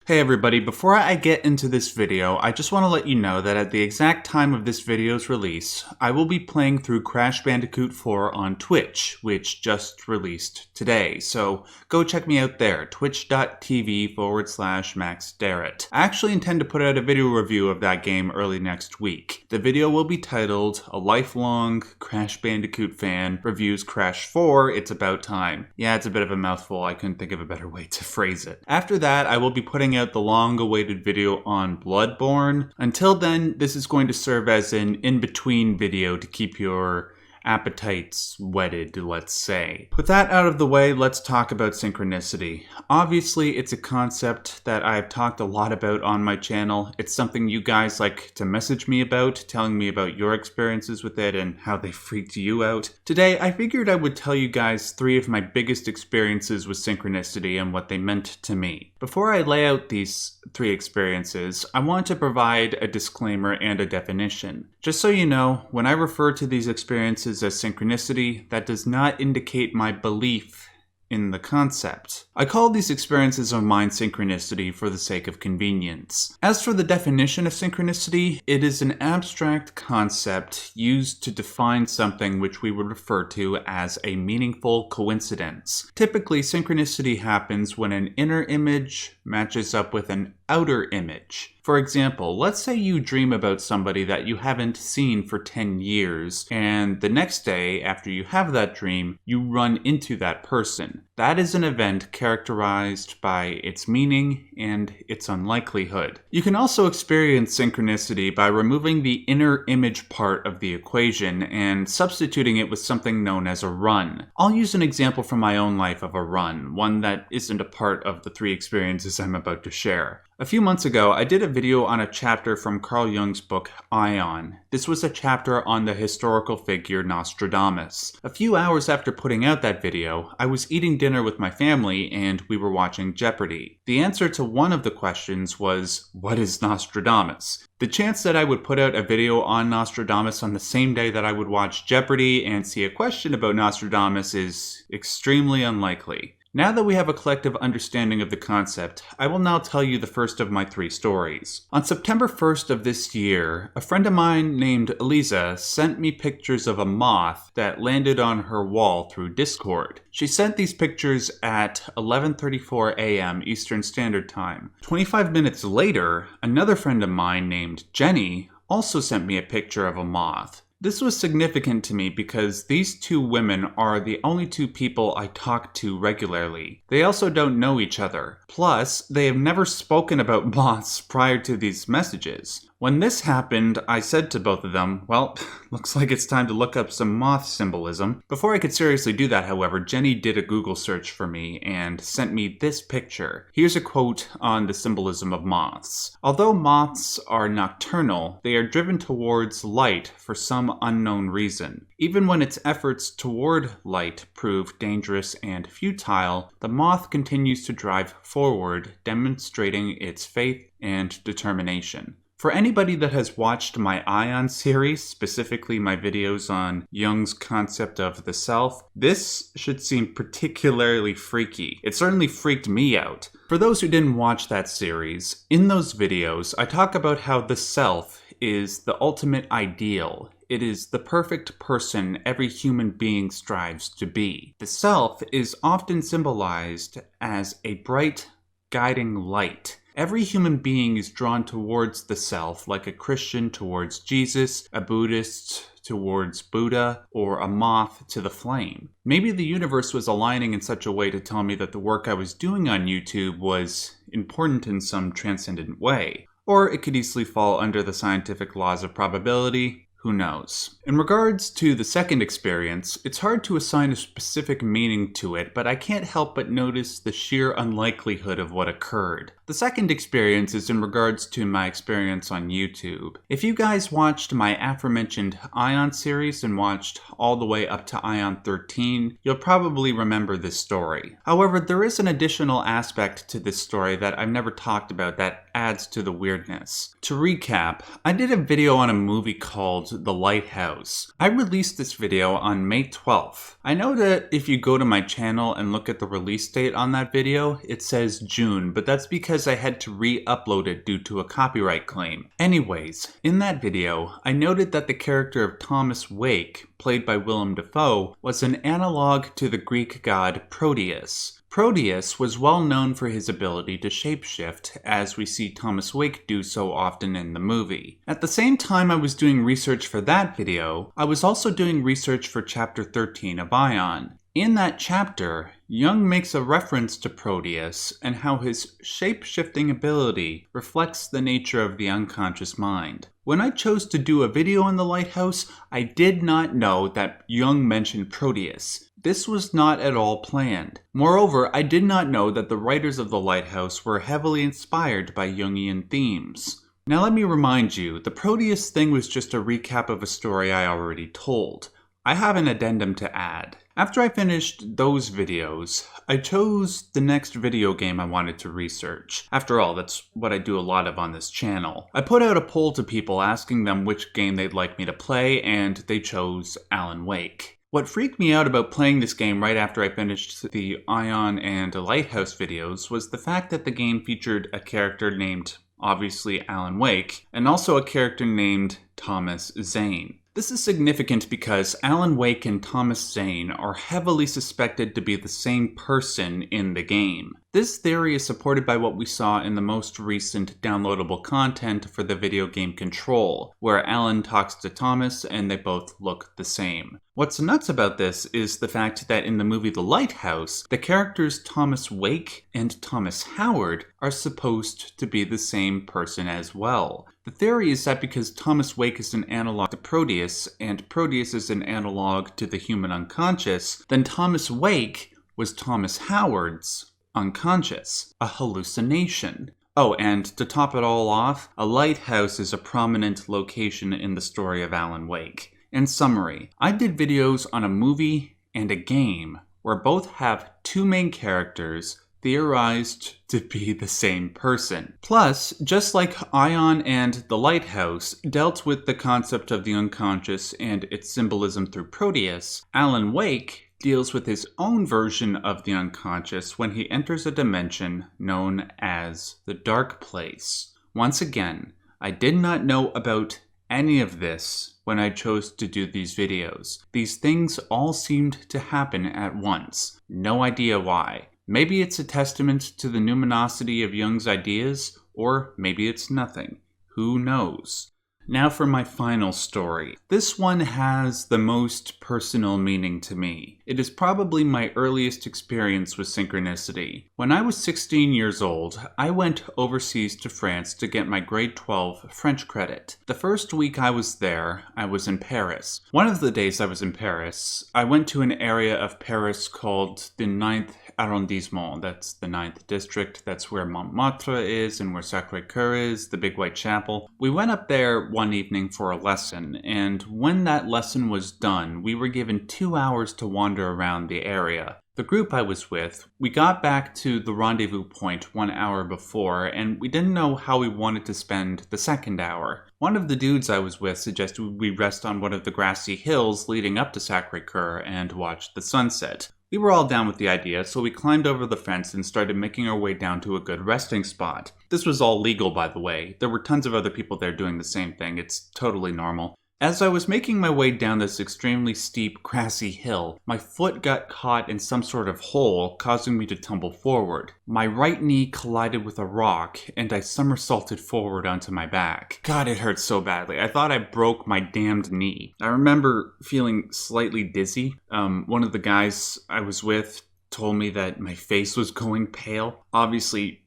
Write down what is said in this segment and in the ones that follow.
Hey everybody, before I get into this video, I just want to let you know that at the exact time of this video's release, I will be playing through Crash Bandicoot 4 on Twitch, which just released today. So go check me out there, twitch.tv/MaxDerrat. I actually intend to put out a video review of that game early next week. The video will be titled, A Lifelong Crash Bandicoot Fan Reviews Crash 4, It's About Time. Yeah, it's a bit of a mouthful, I couldn't think of a better way to phrase it. After that, I will be putting out the long-awaited video on Bloodborne. Until then, this is going to serve as an in-between video to keep your appetites whetted, let's say. With that out of the way, let's talk about synchronicity. Obviously, it's a concept that I've talked a lot about on my channel. It's something you guys like to message me about, telling me about your experiences with it and how they freaked you out. Today, I figured I would tell you guys 3 of my biggest experiences with synchronicity and what they meant to me. Before I lay out these 3 experiences, I want to provide a disclaimer and a definition. Just so you know, when I refer to these experiences as synchronicity, that does not indicate my belief in the concept. I call these experiences of mine synchronicity for the sake of convenience. As for the definition of synchronicity, it is an abstract concept used to define something which we would refer to as a meaningful coincidence. Typically, synchronicity happens when an inner image matches up with an outer image. For example, let's say you dream about somebody that you haven't seen for 10 years, and the next day after you have that dream, you run into that person. That is an event characterized by its meaning and its unlikelihood. You can also experience synchronicity by removing the inner image part of the equation and substituting it with something known as a run. I'll use an example from my own life of a run, one that isn't a part of the 3 experiences I'm about to share. A few months ago, I did a video on a chapter from Carl Jung's book, Ion. This was a chapter on the historical figure Nostradamus. A few hours after putting out that video, I was eating dinner with my family and we were watching Jeopardy! The answer to one of the questions was, what is Nostradamus? The chance that I would put out a video on Nostradamus on the same day that I would watch Jeopardy! And see a question about Nostradamus is extremely unlikely. Now that we have a collective understanding of the concept, I will now tell you the first of my 3 stories. On September 1st of this year, a friend of mine named Eliza sent me pictures of a moth that landed on her wall through Discord. She sent these pictures at 11:34 a.m. Eastern Standard Time. 25 minutes later, another friend of mine named Jenny also sent me a picture of a moth. This was significant to me because these 2 women are the only 2 people I talk to regularly. They also don't know each other. Plus, they have never spoken about moths prior to these messages. When this happened, I said to both of them, well, looks like it's time to look up some moth symbolism. Before I could seriously do that, however, Jenny did a Google search for me and sent me this picture. Here's a quote on the symbolism of moths. Although moths are nocturnal, they are driven towards light for some unknown reason. Even when its efforts toward light prove dangerous and futile, the moth continues to drive forward, demonstrating its faith and determination. For anybody that has watched my Ion series, specifically my videos on Jung's concept of the self, this should seem particularly freaky. It certainly freaked me out. For those who didn't watch that series, in those videos I talk about how the self is the ultimate ideal. It is the perfect person every human being strives to be. The self is often symbolized as a bright, guiding light. Every human being is drawn towards the self, like a Christian towards Jesus, a Buddhist towards Buddha, or a moth to the flame. Maybe the universe was aligning in such a way to tell me that the work I was doing on YouTube was important in some transcendent way. Or it could easily fall under the scientific laws of probability. Who knows? In regards to the second experience, it's hard to assign a specific meaning to it, but I can't help but notice the sheer unlikelihood of what occurred. The second experience is in regards to my experience on YouTube. If you guys watched my aforementioned Ion series and watched all the way up to Ion 13, you'll probably remember this story. However, there is an additional aspect to this story that I've never talked about that adds to the weirdness. To recap, I did a video on a movie called The Lighthouse. I released this video on May 12th. I know that if you go to my channel and look at the release date on that video, it says June, but that's because because I had to re-upload it due to a copyright claim. Anyways, in that video, I noted that the character of Thomas Wake, played by Willem Dafoe, was an analog to the Greek god Proteus. Proteus was well known for his ability to shapeshift, as we see Thomas Wake do so often in the movie. At the same time I was doing research for that video, I was also doing research for Chapter 13 of Ion. In that chapter, Jung makes a reference to Proteus and how his shape-shifting ability reflects the nature of the unconscious mind. When I chose to do a video on the lighthouse, I did not know that Jung mentioned Proteus. This was not at all planned. Moreover, I did not know that the writers of the lighthouse were heavily inspired by Jungian themes. Now let me remind you, the Proteus thing was just a recap of a story I already told. I have an addendum to add. After I finished those videos, I chose the next video game I wanted to research. After all, that's what I do a lot of on this channel. I put out a poll to people asking them which game they'd like me to play, and they chose Alan Wake. What freaked me out about playing this game right after I finished the Ion and Lighthouse videos was the fact that the game featured a character named, obviously, Alan Wake, and also a character named Thomas Zane. This is significant because Alan Wake and Thomas Zane are heavily suspected to be the same person in the game. This theory is supported by what we saw in the most recent downloadable content for the video game Control, where Alan talks to Thomas and they both look the same. What's nuts about this is the fact that in the movie The Lighthouse, the characters Thomas Wake and Thomas Howard are supposed to be the same person as well. The theory is that because Thomas Wake is an analog to Proteus, and Proteus is an analog to the human unconscious, then Thomas Wake was Thomas Howard's unconscious, a hallucination. Oh, and to top it all off, a lighthouse is a prominent location in the story of Alan Wake. In summary, I did videos on a movie and a game where both have two main characters theorized to be the same person. Plus, just like Ion and The Lighthouse dealt with the concept of the unconscious and its symbolism through Proteus, Alan Wake deals with his own version of the unconscious when he enters a dimension known as the Dark Place. Once again, I did not know about any of this when I chose to do these videos. These things all seemed to happen at once. No idea why. Maybe it's a testament to the numinosity of Jung's ideas, or maybe it's nothing. Who knows? Now for my final story. This one has the most personal meaning to me. It is probably my earliest experience with Synchronicity. When I was 16 years old, I went overseas to France to get my grade 12 French credit. The first week I was there, I was in Paris. One of the days I was in Paris, I went to an area of Paris called the 9th arrondissement. That's the 9th district. That's where Montmartre is and where Sacré-Cœur is, the big white chapel. We went up there one evening for a lesson, and when that lesson was done, we were given 2 hours to wander around the area. The group I was with, we got back to the rendezvous point 1 hour before, and we didn't know how we wanted to spend the second hour. One of the dudes I was with suggested we rest on one of the grassy hills leading up to Sacré-Cœur and watch the sunset. We were all down with the idea, so we climbed over the fence and started making our way down to a good resting spot. This was all legal, by the way. There were tons of other people there doing the same thing. It's totally normal. As I was making my way down this extremely steep, grassy hill, my foot got caught in some sort of hole, causing me to tumble forward. My right knee collided with a rock, and I somersaulted forward onto my back. God, it hurt so badly. I thought I broke my damned knee. I remember feeling slightly dizzy. One of the guys I was with told me that my face was going pale. Obviously,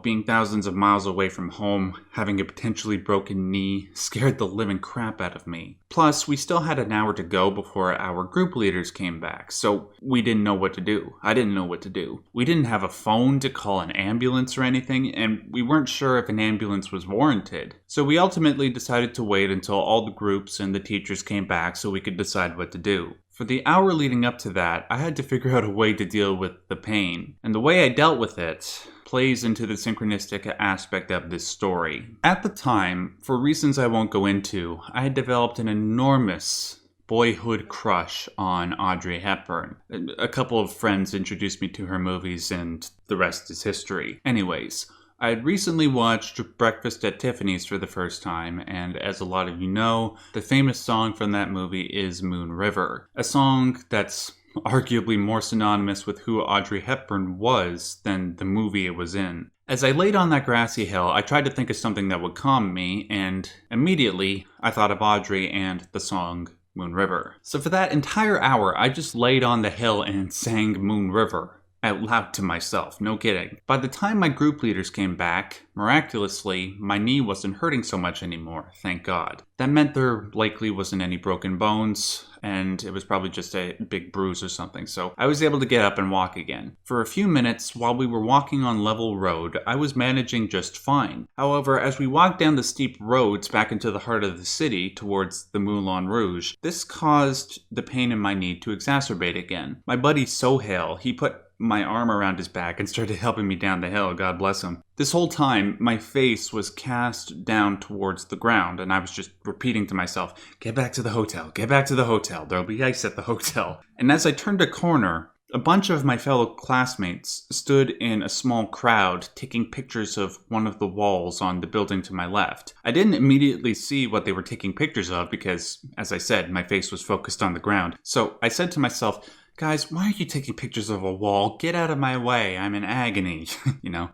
being thousands of miles away from home, having a potentially broken knee scared the living crap out of me. Plus, we still had an hour to go before our group leaders came back, so we didn't know what to do. I didn't know what to do. We didn't have a phone to call an ambulance or anything, and we weren't sure if an ambulance was warranted. So we ultimately decided to wait until all the groups and the teachers came back so we could decide what to do. For the hour leading up to that, I had to figure out a way to deal with the pain. And the way I dealt with it plays into the synchronistic aspect of this story. At the time, for reasons I won't go into, I had developed an enormous boyhood crush on Audrey Hepburn. A couple of friends introduced me to her movies and the rest is history. Anyways, I had recently watched Breakfast at Tiffany's for the first time, and as a lot of you know, the famous song from that movie is Moon River, a song that's arguably more synonymous with who Audrey Hepburn was than the movie it was in. As I laid on that grassy hill, I tried to think of something that would calm me, and immediately I thought of Audrey and the song Moon River. So for that entire hour, I just laid on the hill and sang Moon River out loud to myself, no kidding. By the time my group leaders came back, miraculously, my knee wasn't hurting so much anymore, thank God. That meant there likely wasn't any broken bones, and it was probably just a big bruise or something, so I was able to get up and walk again. For a few minutes, while we were walking on level road, I was managing just fine. However, as we walked down the steep roads back into the heart of the city towards the Moulin Rouge, this caused the pain in my knee to exacerbate again. My buddy Sohail, he put my arm around his back and started helping me down the hill, God bless him. This whole time, my face was cast down towards the ground, and I was just repeating to myself, get back to the hotel, get back to the hotel, there'll be ice at the hotel. And as I turned a corner, a bunch of my fellow classmates stood in a small crowd taking pictures of one of the walls on the building to my left. I didn't immediately see what they were taking pictures of because, as I said, my face was focused on the ground. So I said to myself, guys, why are you taking pictures of a wall? Get out of my way. I'm in agony, you know.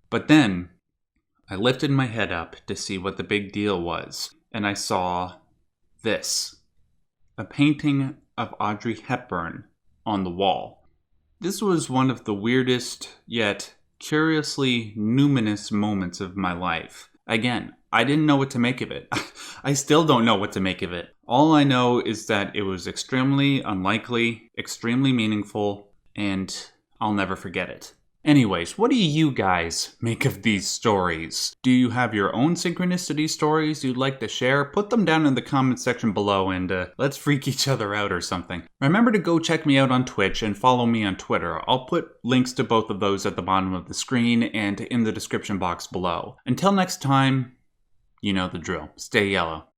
But then I lifted my head up to see what the big deal was, and I saw this. A painting of Audrey Hepburn on the wall. This was one of the weirdest, yet curiously numinous moments of my life. Again, I didn't know what to make of it. I still don't know what to make of it. All I know is that it was extremely unlikely, extremely meaningful, and I'll never forget it. Anyways, what do you guys make of these stories? Do you have your own synchronicity stories you'd like to share? Put them down in the comment section below and let's freak each other out or something. Remember to go check me out on Twitch and follow me on Twitter. I'll put links to both of those at the bottom of the screen and in the description box below. Until next time, you know the drill. Stay yellow.